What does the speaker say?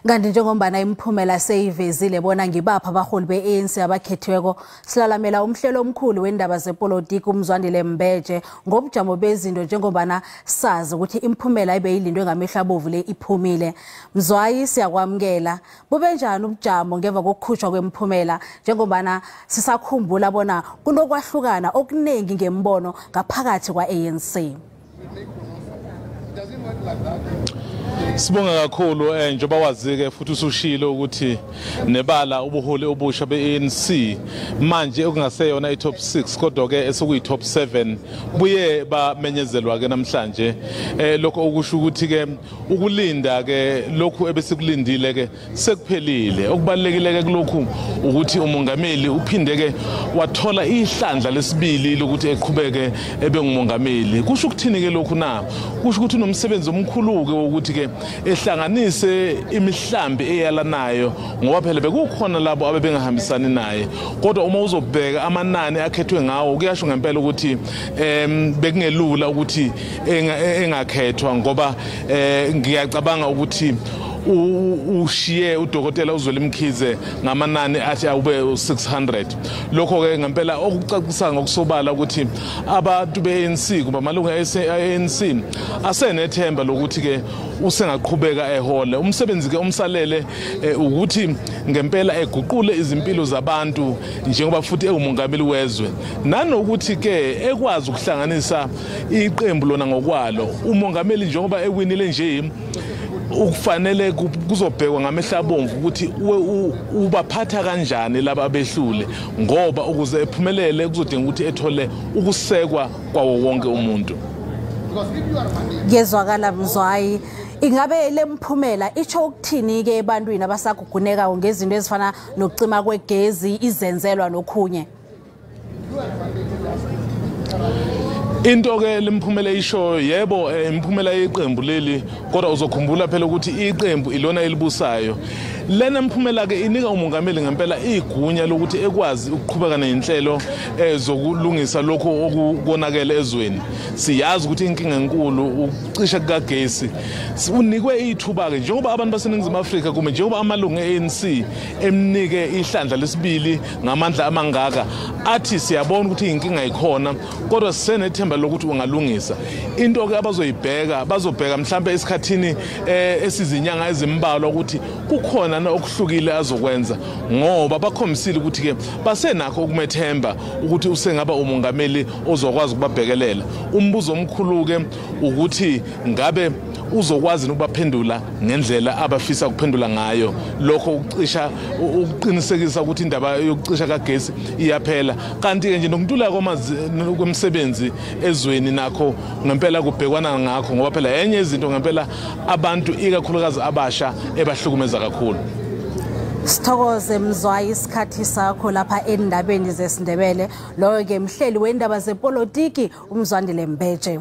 Kanti njengombana imiphumela seyivezile bona ngibapha abaholi be-ANC abakhethiweko silalamela umhlelo omkhulu weendaba zepolotiki umzwandile Mbeje ngobujamo bezinto njengobana sazi ukuthi imiphumela ibeyilindwe ngamehlo abovu le iphumile. Mzwayi siyakwamukela. Bube njani ubujamo ngemva kokukhutshwa kwemiphumela njengobana sisakhumbula bona kunokwahlukana okuningi ngembono ngaphakathi kwa-ANC? Sibonga kakhulu njengoba wazike futhi usushilo ukuthi nebala ubuholi obusha be-ANC manje okungaseyona i-top 6 kodwa ke esokuyi top 7 buye bamenyezelwa ke namhlanje lokho okusho ukuthi ke ukulinda ke lokhu ebesikulindile ke sekuphelile. Okubalekile ke kulokhu ukuthi umongameli uphinde ke wathola ihlandla lesibili lokuthi eqhubeke ebe ngumongameli. Kusho ukuthini ke lokhu na? Kusho ukuthi unomsebenzi omkhulu ke ukuthi ke ehlanganise imihlambi eyalanayo ngoba phela bekukhona labo abebengahambisani naye, kodwa uma uzobheka amanani akhethwe ngawo kuyasho ngempela ukuthi bekungelula ukuthi engakhethwa ngoba ngiyacabanga ukuthi ushiye udokotela uZwelimkhize ngamanani athi awube 600. Lokho ke ngempela okucacisa ngokusobala ukuthi abantu be-ANC kuba malungu e-ANC asenethemba lokuthi ke usengaqhubeka ehole. Umsebenzi ke umsalele ukuthi ngempela eguqule izimpilo zabantu njengoba futhi engumongameli wezwe, nanokuthi ke ekwazi ukuhlanganisa iqembu lona ngokwalo. Umongameli njengoba ewinile nje ukufanele kuzobhekwa ngamehlo abomvu ukuthi ubaphatha kanjani laba abehlule, ngoba ukuze ephumelele kuzodinga ukuthi ethole ukusekwa kwawo wonke umuntu. Ngezwakala Mzwayi, ingabe le mphumela icho ukuthini ke ebantwini abasaguguneka ngezinto ezifana nokucima kwegezi, izenzelwa nokhunye? Into ke lemphumela isho yebo imiphumela yeqembu leli, kodwa uzokhumbula phela ukuthi iqembu ilona elibusayo. Lena mphumela ke inika umongameli ngempela igunya lokuthi ekwazi ukuqhubeka nenhlelo zokulungisa lokho okukonakele ezweni. Siyazi ukuthi inkinga enkulu ukucisha kukagesi. Unikwe ithuba ke njengoba abantu baseNingizimu Afrika kumbe njengoba amalungu e-ANC emnike ihlandla lesibili ngamandla amangaka athi siyabona ukuthi inkinga ikhona kodwa senethemba lokuthi ungalungisa. Into ke abazoyibheka bazobheka mhlambe esikhathini esizinyanga ezimbalwa ukuthi kukhona okuhlukile azokwenza ngoba bakhomisile ukuthi ke basenakho ukumethemba ukuthi usengaba umongameli ozokwazi ukubabhekelela. Umbuzo omkhulu ke ukuthi ngabe uzokwazi ukubaphendula ngendlela abafisa ukuphendula ngayo. Lokho ukucisha ukuqinisekisa ukuthi indaba yokucisha kagesi iyaphela, kanti ke nje nokuntula kwemisebenzi ezweni nakho ngempela kubhekwana ngakho ngoba phela enye izinto ngempela abantu ikakhulukazi abasha ebahlukumeza kakhulu. Sithokoze Mzwayi isikhathi sakho lapha endabeni zesiNdebele. Loyo ke mhleli weendaba zepolotiki umzwandile Mbeje.